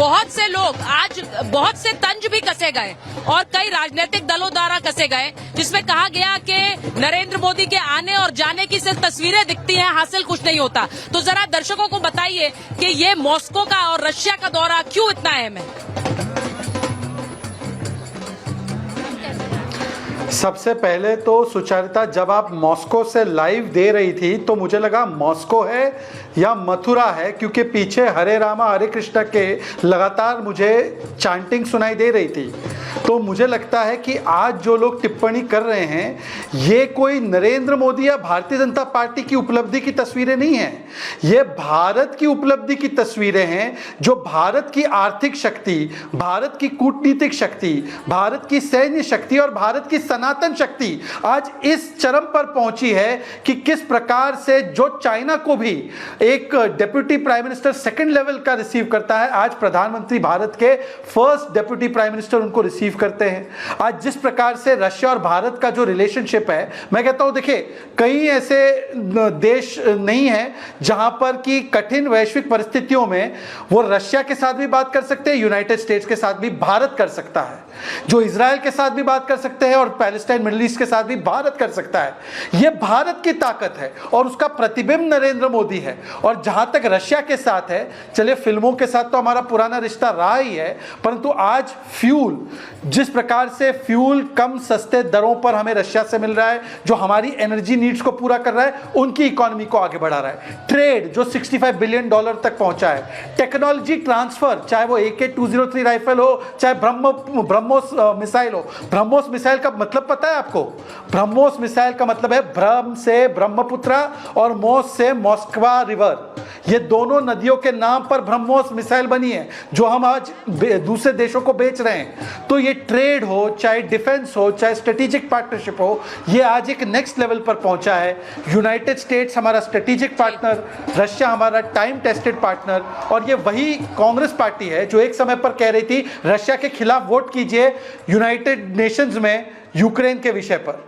बहुत से लोग आज बहुत से तंज भी कसे गए और कई राजनीतिक दलों द्वारा कसे गए, जिसमें कहा गया कि नरेंद्र मोदी के आने और जाने की सिर्फ तस्वीरें दिखती हैं, हासिल कुछ नहीं होता। तो जरा दर्शकों को बताइए कि ये मॉस्को का और रशिया का दौरा क्यों इतना अहम है। सबसे पहले तो सुचरिता, जब आप मॉस्को से लाइव दे रही थी तो मुझे लगा मॉस्को है या मथुरा है, क्योंकि पीछे हरे रामा हरे कृष्णा के लगातार मुझे चांटिंग सुनाई दे रही थी। तो मुझे लगता है कि आज जो लोग टिप्पणी कर रहे हैं ये कोई नरेंद्र मोदी या भारतीय जनता पार्टी की उपलब्धि की तस्वीरें नहीं हैं, ये भारत की उपलब्धि की तस्वीरें हैं, जो भारत की आर्थिक शक्ति, भारत की कूटनीतिक शक्ति, भारत की सैन्य शक्ति और भारत की सनातन शक्ति आज इस चरम पर पहुंची है कि किस प्रकार से जो चाइना को भी एक deputy prime minister second level का रिसीव करता है, आज प्रधानमंत्री भारत के फर्स्ट डेप्यूटी प्राइम मिनिस्टर उनको रिसीव करते हैं। आज जिस प्रकार से रशिया और भारत का जो रिलेशनशिप है, मैं कहता हूं देखिए कई ऐसे देश नहीं है जहां पर कि कठिन वैश्विक परिस्थितियों में वो रशिया के साथ भी बात कर सकते हैं, यूनाइटेड स्टेट्स के साथ भी भारत कर सकता है, जो इजराइल के साथ भी बात कर सकते हैं और पैलेस्टाइन मिडिल ईस्ट के साथ भी भारत कर सकता है। यह भारत की ताकत है और उसका प्रतिबिंब नरेंद्र मोदी है। और जहां तक रशिया के साथ है, चलिए फिल्मों के साथ तो हमारा पुराना रिश्ता रहा ही है, परंतु आज फ्यूल, जिस प्रकार से फ्यूल कम सस्ते दरों पर हमें रशिया से मिल रहा है, जो हमारी एनर्जी नीड्स को पूरा कर रहा है, उनकी इकोनॉमी को आगे बढ़ा रहा है। ट्रेड जो $65 बिलियन तक पहुंचा है, टेक्नोलॉजी ट्रांसफर, चाहे वो AK-203 राइफल हो, चाहे ब्रह्मोस मिसाइल हो। ब्रह्मोस मिसाइल का मतलब पता है आपको? ब्रह्मोस मिसाइल का मतलब है ब्रह्म से ब्रह्मपुत्रा और मोस से मॉस्कवा रिवर। ये दोनों नदियों के नाम पर ब्रह्मोस मिसाइल बनी है, जो हम आज दूसरे देशों को बेच रहे हैं। तो ये ट्रेड हो, चाहे डिफेंस हो, चाहे स्ट्रेटेजिक पार्टनरशिप हो, ये आज एक नेक्स्ट लेवल पर पहुंचा है। यूनाइटेड स्टेट्स हमारा स्ट्रेटेजिक पार्टनर, रशिया हमारा टाइम टेस्टेड पार्टनर। और ये वही कांग्रेस पार्टी है जो एक समय पर कह रही थी रशिया के खिलाफ वोट कीजिए यूनाइटेड नेशंस में यूक्रेन के विषय पर।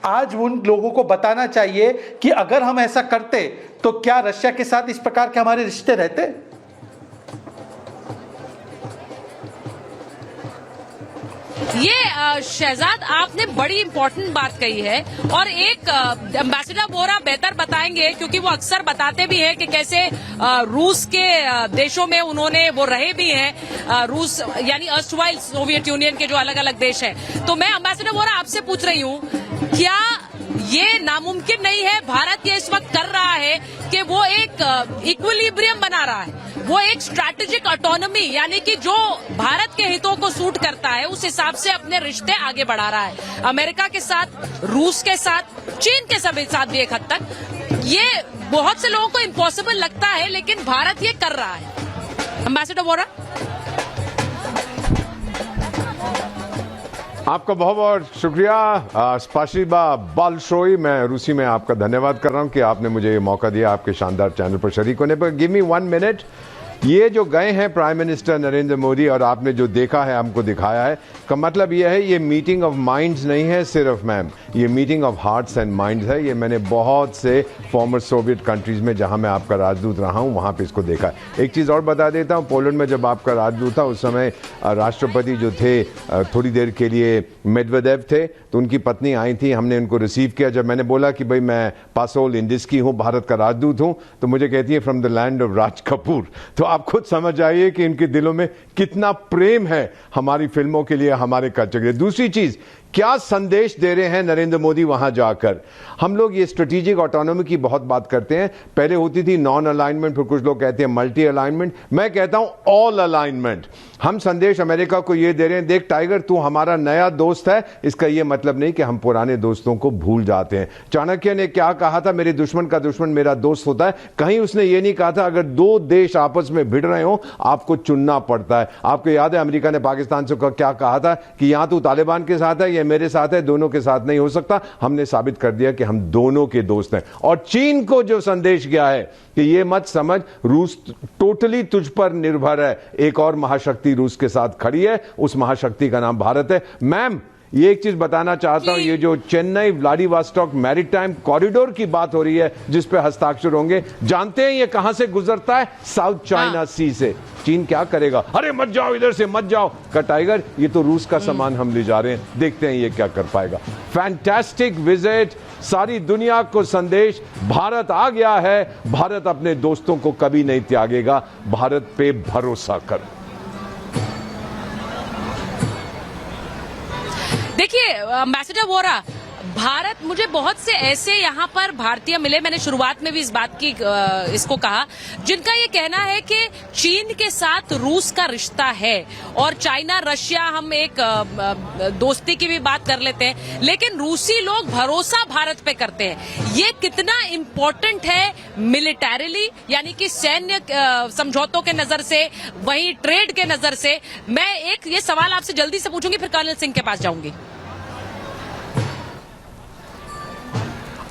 आज उन लोगों को बताना चाहिए कि अगर हम ऐसा करते तो क्या रशिया के साथ इस प्रकार के हमारे रिश्ते रहते? ये शहजाद आपने बड़ी इंपॉर्टेंट बात कही है और एक एम्बेसडर बोरा बेहतर बताएंगे, क्योंकि वो अक्सर बताते भी हैं कि कैसे रूस के देशों में उन्होंने वो रहे भी हैं, रूस यानी अर्स्टवाइल सोवियत यूनियन के जो अलग अलग देश हैं। तो मैं एम्बेसडर बोरा आपसे पूछ रही हूँ, क्या ये नामुमकिन नहीं है, भारत ये इस वक्त कर रहा है कि वो एक इक्विलिब्रियम बना रहा है, वो एक स्ट्रैटेजिक ऑटोनॉमी यानी कि जो भारत के हितों को सूट करता है उस हिसाब से अपने रिश्ते आगे बढ़ा रहा है, अमेरिका के साथ, रूस के साथ, चीन के साथ भी एक हद तक। ये बहुत से लोगों को इम्पॉसिबल लगता है, लेकिन भारत ये कर रहा है। एम्बेसडर वोरा, आपका बहुत बहुत शुक्रिया। स्पाशिबा बालशोई, मैं रूसी में आपका धन्यवाद कर रहा हूं कि आपने मुझे ये मौका दिया आपके शानदार चैनल पर शरीक होने पर। Give me 1 minute. ये जो गए हैं प्राइम मिनिस्टर नरेंद्र मोदी और आपने जो देखा है हमको दिखाया है, का मतलब ये है ये मीटिंग ऑफ माइंड्स नहीं है सिर्फ मैम, ये meeting of hearts and minds है। ये मैंने बहुत से फॉर्मर सोवियत कंट्रीज में जहां मैं आपका राजदूत रहा हूं वहां पे इसको देखा है। एक चीज़ और बता देता हूं, पोलैंड में जब आपका राजदूत था उस समय राष्ट्रपति जो थे थोड़ी देर के लिए मेदवेदेव थे, तो उनकी पत्नी आई थी, हमने उनको रिसीव किया। जब मैंने बोला कि भाई मैं पासोल इंडिस की हूँ, भारत का राजदूत हूँ, तो मुझे कहती है from the land of Raj Kapoor. तो आप खुद समझ आइए कि इनके दिलों में कितना प्रेम है हमारी फिल्मों के लिए, हमारे कल्चर के लिए। दूसरी चीज, क्या संदेश दे रहे हैं नरेंद्र मोदी वहां जाकर? हम लोग ये स्ट्रेटेजिक ऑटोनॉमी की बहुत बात करते हैं, पहले होती थी नॉन अलाइनमेंट, फिर कुछ लोग कहते हैं मल्टी अलाइनमेंट, मैं कहता हूं ऑल अलाइनमेंट। हम संदेश अमेरिका को ये दे रहे हैं, देख टाइगर तू हमारा नया दोस्त है, इसका ये मतलब नहीं कि हम पुराने दोस्तों को भूल जाते हैं। चाणक्य ने क्या कहा था, मेरे दुश्मन का दुश्मन मेरा दोस्त होता है। कहीं उसने ये नहीं कहा था अगर दो देश आपस में भिड़ रहे हो आपको चुनना पड़ता है। आपको याद है अमेरिका ने पाकिस्तान से क्या कहा था कि यहां तू तालिबान के साथ है या मेरे साथ है, दोनों के साथ नहीं हो सकता। हमने साबित कर दिया कि हम दोनों के दोस्त हैं। और चीन को जो संदेश गया है कि ये मत समझ रूस टोटली तुझ पर निर्भर है, एक और महाशक्ति रूस के साथ खड़ी है, उस महाशक्ति का नाम भारत है। मैम, ये एक चीज बताना चाहता हूं, ये जो चेन्नई व्लादिवोस्टॉक मैरीटाइम कॉरिडोर की बात हो रही है जिस पे हस्ताक्षर होंगे, जानते हैं ये कहां से गुजरता है? साउथ चाइना सी से। चीन क्या करेगा? अरे मत जाओ, इधर से मत जाओ। का टाइगर, ये तो रूस का सामान हम ले जा रहे हैं, देखते हैं ये क्या कर पाएगा। फैंटास्टिक विजिट, सारी दुनिया को संदेश, भारत आ गया है, भारत अपने दोस्तों को कभी नहीं त्यागेगा, भारत पे भरोसा कर। देखिए एम्बेसडर वोरा, भारत, मुझे बहुत से ऐसे यहाँ पर भारतीय मिले, मैंने शुरुआत में भी इस बात की इसको कहा, जिनका ये कहना है कि चीन के साथ रूस का रिश्ता है और चाइना रशिया, हम एक दोस्ती की भी बात कर लेते हैं, लेकिन रूसी लोग भरोसा भारत पे करते हैं। ये कितना इम्पोर्टेंट है मिलिटरीली, यानी कि सैन्य समझौतों के नजर से, वहीं ट्रेड के नजर से। मैं एक ये सवाल आपसे जल्दी से पूछूंगी, फिर कर्नल सिंह के पास जाऊंगी।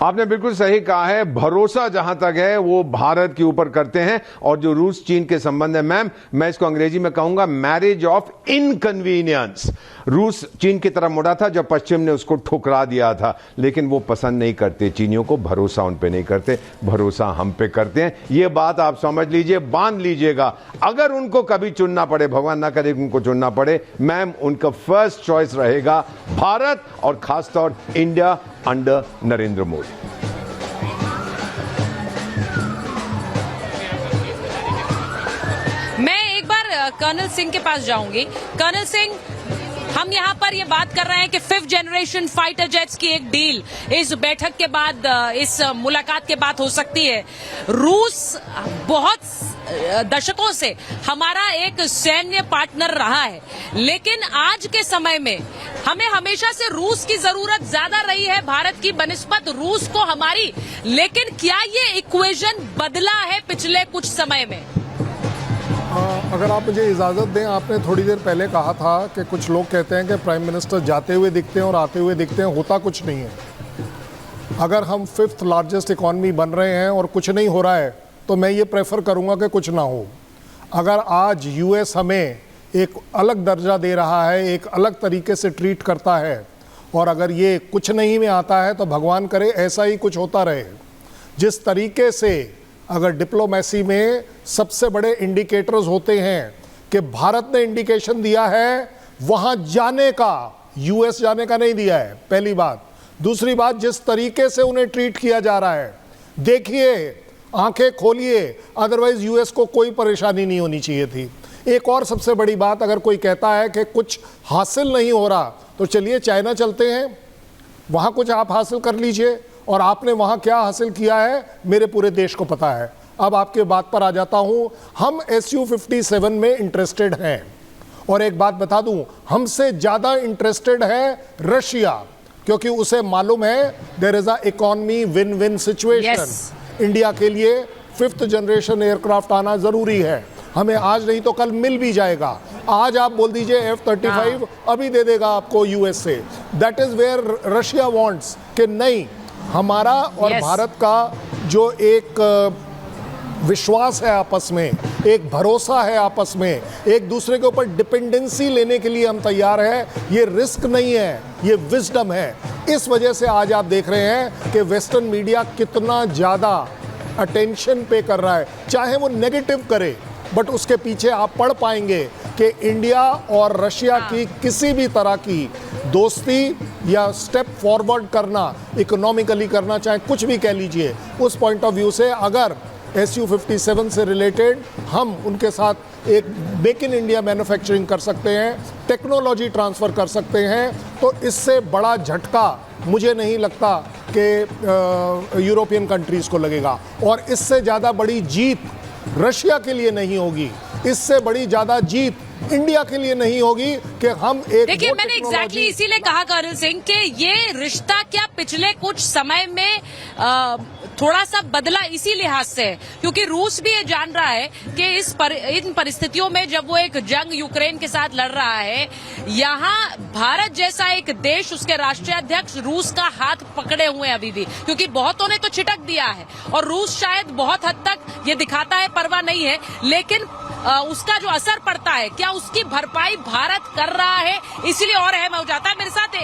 आपने बिल्कुल सही कहा है, भरोसा जहां तक है वो भारत के ऊपर करते हैं। और जो रूस चीन के संबंध है, मैम, मैं इसको अंग्रेजी में कहूंगा मैरिज ऑफ इनकन्वीनियंस। रूस चीन की तरफ मुड़ा था जब पश्चिम ने उसको ठुकरा दिया था, लेकिन वो पसंद नहीं करते चीनियों को, भरोसा उन पे नहीं करते, भरोसा हम पे करते हैं। ये बात आप समझ लीजिए, बांध लीजिएगा। अगर उनको कभी चुनना पड़े, भगवान ना करे उनको चुनना पड़े, मैम, उनका फर्स्ट चॉइस रहेगा भारत और खासतौर इंडिया अंडर नरेंद्र मोदी। मैं एक बार कर्नल सिंह के पास जाऊंगी। कर्नल सिंह, हम यहाँ पर ये बात कर रहे हैं कि 5th जनरेशन फाइटर जेट्स की एक डील इस बैठक के बाद, इस मुलाकात के बाद हो सकती है। रूस बहुत दशकों से हमारा एक सैन्य पार्टनर रहा है, लेकिन आज के समय में हमें हमेशा से रूस की जरूरत ज्यादा रही है भारत की बनिस्बत रूस को हमारी। लेकिन क्या ये इक्वेशन बदला है पिछले कुछ समय में? अगर आप मुझे इजाज़त दें, आपने थोड़ी देर पहले कहा था कि कुछ लोग कहते हैं कि प्राइम मिनिस्टर जाते हुए दिखते हैं और आते हुए दिखते हैं, होता कुछ नहीं है। अगर हम 5th लार्जेस्ट इकॉनमी बन रहे हैं और कुछ नहीं हो रहा है, तो मैं ये प्रेफर करूंगा कि कुछ ना हो। अगर आज यूएस हमें एक अलग दर्जा दे रहा है, एक अलग तरीके से ट्रीट करता है, और अगर ये कुछ नहीं में आता है, तो भगवान करे ऐसा ही कुछ होता रहे। जिस तरीके से अगर डिप्लोमेसी में सबसे बड़े इंडिकेटर्स होते हैं कि भारत ने इंडिकेशन दिया है वहाँ जाने का, यूएस जाने का नहीं दिया है, पहली बात। दूसरी बात, जिस तरीके से उन्हें ट्रीट किया जा रहा है, देखिए, आंखें खोलिए, अदरवाइज यूएस को कोई परेशानी नहीं होनी चाहिए थी। एक और सबसे बड़ी बात, अगर कोई कहता है कि कुछ हासिल नहीं हो रहा, तो चलिए चाइना चलते हैं, वहाँ कुछ आप हासिल कर लीजिए। और आपने वहाँ क्या हासिल किया है मेरे पूरे देश को पता है। अब आपके बात पर आ जाता हूँ, हम SU-57 में इंटरेस्टेड हैं, और एक बात बता दूँ, हमसे ज़्यादा इंटरेस्टेड है रशिया, क्योंकि उसे मालूम है there is a economy win win situation. India के लिए 5th जनरेशन एयरक्राफ्ट आना ज़रूरी है, हमें आज नहीं तो कल मिल भी जाएगा। आज आप बोल दीजिए F-35 अभी दे देगा आपको यूएस से। That is where Russia wants कि नहीं, हमारा और भारत का जो एक विश्वास है आपस में, एक भरोसा है आपस में, एक दूसरे के ऊपर डिपेंडेंसी लेने के लिए हम तैयार हैं। ये रिस्क नहीं है, ये विजडम है। इस वजह से आज आप देख रहे हैं कि वेस्टर्न मीडिया कितना ज़्यादा अटेंशन पे कर रहा है, चाहे वो नेगेटिव करे, बट उसके पीछे आप पढ़ पाएंगे कि इंडिया और रशिया की किसी भी तरह की दोस्ती या स्टेप फॉरवर्ड करना, इकोनॉमिकली करना, चाहे कुछ भी कह लीजिए, उस पॉइंट ऑफ व्यू से अगर SU-57 से रिलेटेड हम उनके साथ एक मेक इन इंडिया मैन्युफैक्चरिंग कर सकते हैं, टेक्नोलॉजी ट्रांसफ़र कर सकते हैं, तो इससे बड़ा झटका मुझे नहीं लगता कि यूरोपियन कंट्रीज़ को लगेगा। और इससे ज़्यादा बड़ी जीत रशिया के लिए नहीं होगी, इससे बड़ी ज़्यादा जीत इंडिया के लिए नहीं होगी कि हम एक, देखिए, मैंने एग्जैक्टली इसीलिए कहा कर्नल सिंह कि ये रिश्ता क्या पिछले कुछ समय में थोड़ा सा बदला इसी लिहाज से, क्योंकि रूस भी ये जान रहा है कि इन परिस्थितियों में जब वो एक जंग यूक्रेन के साथ लड़ रहा है, यहाँ भारत जैसा एक देश, उसके राष्ट्रीय अध्यक्ष रूस का हाथ पकड़े हुए हैं अभी भी, क्योंकि बहुतों ने तो छिटक दिया है और रूस शायद बहुत हद तक ये दिखाता है परवाह नहीं है, लेकिन उसका जो असर पड़ता है, क्या उसकी भरपाई भारत कर रहा है? इसीलिए और अहम हो जाता है। मेरे साथ